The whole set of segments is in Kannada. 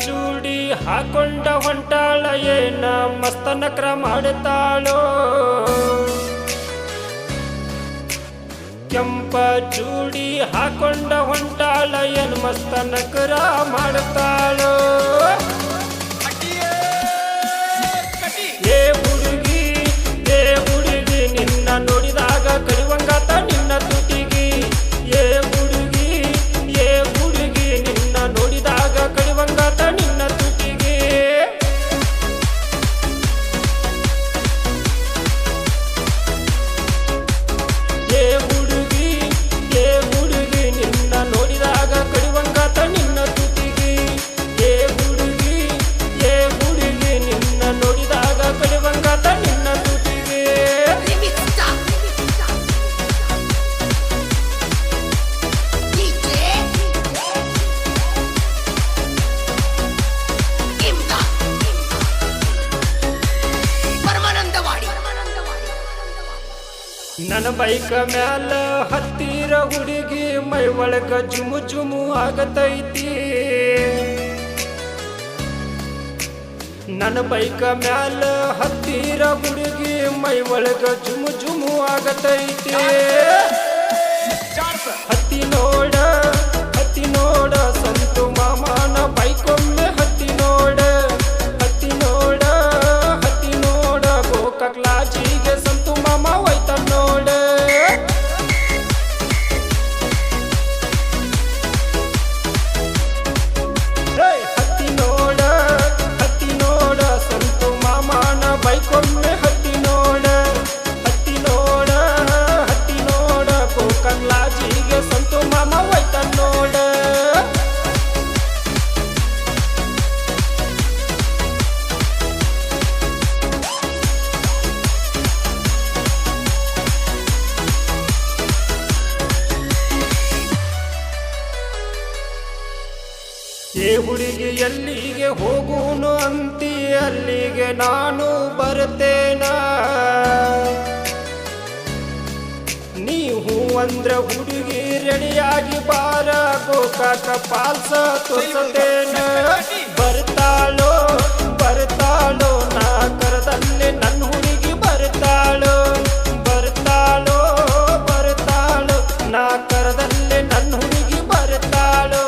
ಚೂಡಿ ಹಾಕೊಂಡ ಹೊಂಟಾಳ ಏನ ಮಸ್ತ ನಕ್ರ ಮಾಡುತ್ತಾಳೋ ಕೆಂಪ ಚೂಡಿ ಹಾಕೊಂಡ ಹೊಂಟಾಳ ಏನ್ ಮಸ್ತ ನಕ್ರ ಮಾಡುತ್ತಾಳೋ ಏ ಹುಡುಗಿ ನಿನ್ನ ನೋಡಿದಾಗ ಕರಿವಂಗಾತ ನಿನ್ನ ತುಟಿಗಿ ಏ ಹುಡುಗಿ ನಿನ್ನ ನೋಡಿದಾಗ ಕರಿವಂಗಾತ ನಿನ್ನ ತುಟಿಗಿ ಏ ಹುಡುಗಿ ನಿನ್ನ ನೋಡಿದಾಗ ಕರಿವಂಗಾತ ನಿನ್ನ ತುಟಿಗಿ ಏ ಹುಡುಗಿ ನಿನ್ನ ನೋಡಿದಾಗ ಕರಿವಂಗಾತ ನಿನ್ನ ತುಟಿಗಿ ನನ್ನ ಬೈಕ ಮ್ಯಾಲ ಹತ್ತಿರ ಹುಡುಗಿ ಮೈ ಒಳಗ ಜುಮು ಜುಮು ಆಗತೈತಿ ನನ್ನ ಬೈಕ ಮ್ಯಾಲ ಹತ್ತಿರ ಹುಡುಗಿ ಮೈ ಒಳಗ ಜುಮು ಜುಮು ಆಗತೈತಿ ಹತ್ತಿ ನೋಡ ಸಂತು ಮಾಮನ ಬೈಕೊಮ್ಮೆ ಹತ್ತಿ ನೋಡ ಗೋಕಾಕ್ ಲಾಜಿಗೆ ಸಂತು ಮಾಮ ಹೋಯ್ತ ನೋಡ ಹತ್ತಿ ನೋಡ ಸಂತು ಮಾಮನ ಬೈಕೊಮ್ಮೆ ಹತ್ತಿ ನೋಡ ಗೋಕಾಕ್ ಲಾಜಿಗೆ ಸಂತು ಮಾಮ ಹೋಯ್ತ ನೋಡ ಏ ಹುಡುಗಿ ಎಲ್ಲಿಗೆ ಹೋಗುನು ಅಂತಿ ಅಲ್ಲಿಗೆ ನಾನು ಬರ್ತೇನ ನೀವು ಅಂದ್ರ ಹುಡುಗಿ ರೆಡಿಯಾಗಿ ಬಾರ ಗೋಕಾಕ ಪಾಲ್ಸ ತೋರ್ಸತೇನ ಬರ್ತಾಳೋ ನಾ ಕರದಲ್ಲಿ ನನ್ನ ಹುಡುಗಿ ಬರ್ತಾಳೋ ನಾ ಕರದಲ್ಲಿ ನನ್ನ ಹುಡುಗಿ ಬರ್ತಾಳೋ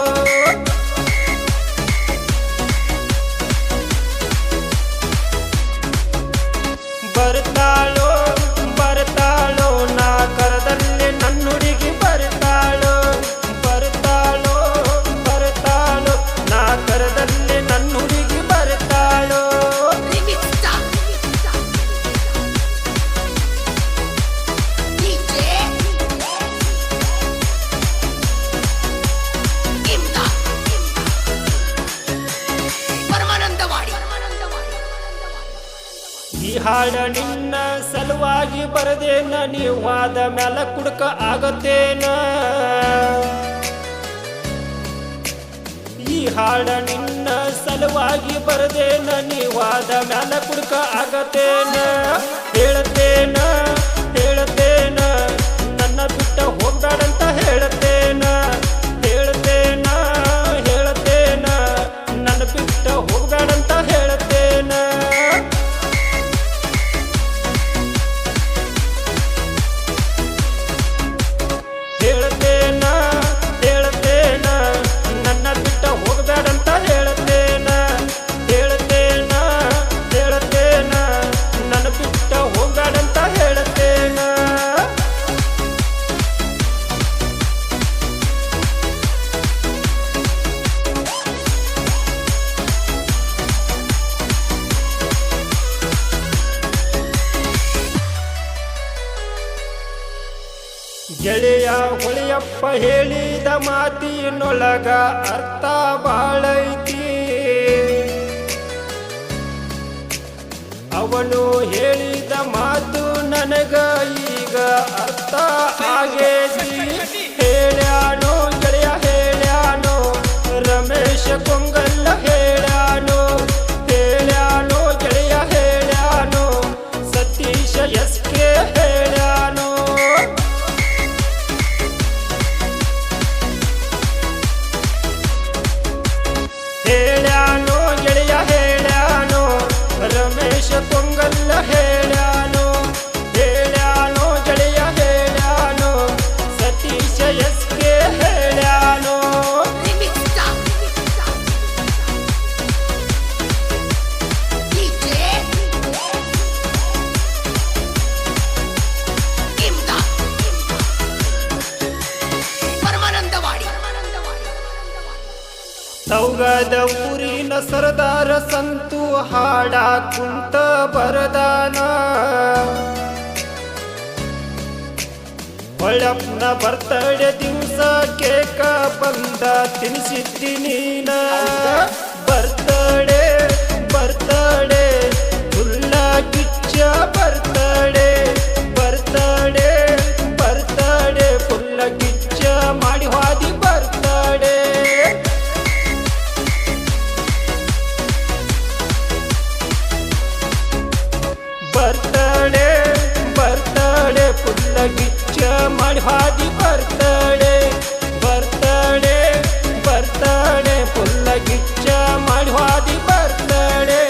ಬರ್ತಾಳೋ ನಾ ಕರದಲ್ಲಿ ನನ್ನ ಹುಡುಗಿ ಬರ್ತಾಳೋ ನಾ ಕರದಲ್ಲಿ ನನ್ನ ಹುಡುಗಿ ಬರ್ತಾಳೋ ಈ ಹಾಡ ನಿನ್ನ ಸಲುವಾಗಿ ಬರದೇನ ನೀವಾದ ಮ್ಯಾಲ ಕುಡ್ಕ ಆಗತ್ತೇನ ಈ ಹಾಡ ನಿನ್ನ ಸಲುವಾಗಿ ಬರದೇನ ನೀವಾದ ಮ್ಯಾಲ ಕುಡ್ಕ ಆಗತ್ತೇನ ಹೇಳ್ತೇನ ನನ್ನ ಬಿಟ್ಟ ಹೋಗ್ಬೇಡಂತ ಹೇಳ್ತೇನ ನನ್ನ ಬಿಟ್ಟ ಹೋಗ್ಬೇಡಂತ ಹೇಳ್ತೇನ ನನ್ನ ಬಿಟ್ಟ ಹೋಗ್ಬೇಡಂತ ಹೇಳ್ತೇನ ನನ್ನ ಬಿಟ್ಟ ಹೋಗ್ಬೇಡಂತ ಹೇಳ್ತೇನ ಗೆಳೆಯ ಹೊಳೆಯಪ್ಪ ಹೇಳಿದ ಮಾತಿನೊಳಗ ಅರ್ಥ ಬಾಳೈತಿ ಅವನು ಹೇಳಿದ ಮಾತು ನನಗ ಈಗ ಅರ್ಥ ಆಗೇತಿ ಹೇಳ್ಯಾನೋ ಗೆಳೆಯ ರಮೇಶ ಕೊಂಗಲ್ಲ ಹೇಳ್ಯಾನೋ ಗೆಳೆಯ ಸತೀಶ SK ಹೇಳ್ಯಾನೋ ಹೇಳ್ಯಾನೋ ಶಿವಮೊಗ್ಗದ ಊರಿನ ಸರದಾರ ಸಂತು ಹಾಡ ಕುಂತ ಬರದಾನ ಹೊಳ್ಳಪ್ಪನ ಬರ್ತಡೆ ದಿವಸ ಕೇಕ ಬಂದ ತಿನ್ನಿಸಿದ್ದಿ ನೀನ ಬರ್ತಡೆ ಬರ್ತಡೆ ಫುಲ್ಲ ಕಿಚ್ಚ ಬರ್ತಡೆ ಬರ್ತಡೆ ಬರ್ತಡೆ ಫುಲ್ಲ ಕಿಚ್ಚ ಮಾಡಿ ಹಾದಿ ಬರ್ತಡೆ ಬರ್ತಡೆ ಬರ್ತಡೆ ಫುಲ್ಲ ಕಿಚ್ಚ ಮಾಡಿ ಹಾದಿ ಬರ್ತಡೆ ಬರ್ತಡೆ ಬರ್ತಡೆ ಫುಲ್ಲ ಕಿಚ್ಚ ಮಾಡಿ ಹಾದಿ ಬರ್ತಡೆ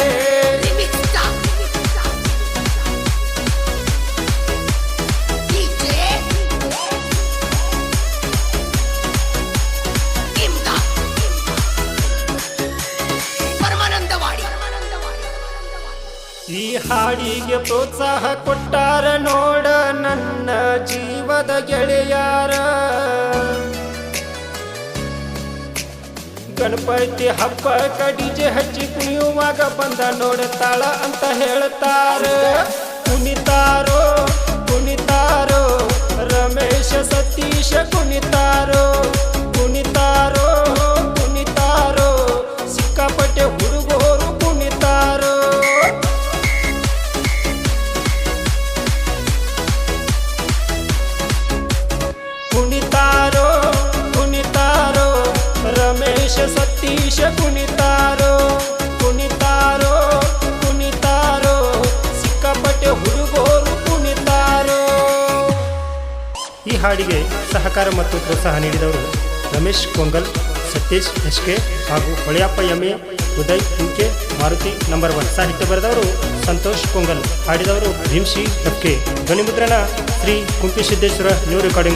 ಈ ಹಾಡಿಗೆ ಪ್ರೋತ್ಸಾಹ ಕೊಟ್ಟಾರ ನೋಡ ನನ್ನ ಜೀವದ ಗೆಳೆಯಾರ ಗಣಪತಿ ಹಬ್ಬ ಡಿಜೆ ಹಚ್ಚಿ ಕುಣಿಯುವಾಗ ಬಂದ ನೋಡತಾಳ ಅಂತ ಹೇಳ್ತಾರ ಕುಣಿತಾರೋ ಕುಣಿತಾರೋ ರಮೇಶ ಸತೀಶ ಕುಣಿತಾರೋ ಕುಣಿತಾರೋ ಕುಣಿತಾರೋ ಸಿಕ್ಕಾಪಟ್ಟೆ ಹುಡುಗರು ಕುಣಿತಾರೋ ಕುಣಿತಾರೋ ಕುಣಿತಾರೋ ರಮೇಶ ಸತೀಶ ಕುಣಿತಾರೋ ಕುಣಿತಾರೋ ಕುಣಿತಾರೋ ಸಿಕ್ಕಾಪಟ್ಟೆ ಹುಡುಗರು ಕುಣಿತಾರೋ ಈ ಹಾಡಿಗೆ ಸಹಕಾರ ಮತ್ತು ಪ್ರೋತ್ಸಾಹ ನೀಡಿದವರು ರಮೇಶ್ ಕೊಂಗಲ್, ಸತೀಶ್ ಎಸ್ಕೆ ಹಾಗೂ Holeyappa M A, Uday U K, Maruti number 1. ಸಾಹಿತ್ಯ ಬರೆದವರು ಸಂತೋಷ್ ಕೊಂಗಲ್, ಹಾಡಿದವರು ಭೀಮ್ಶಿ ಎಫ್ಕೆ. ಧ್ವನಿ ಮುದ್ರಣ ಶ್ರೀ ಕುಂಪಿ ಸಿದ್ದೇಶ್ವರ ನ್ಯೂ ರೆಕಾರ್ಡಿಂಗ್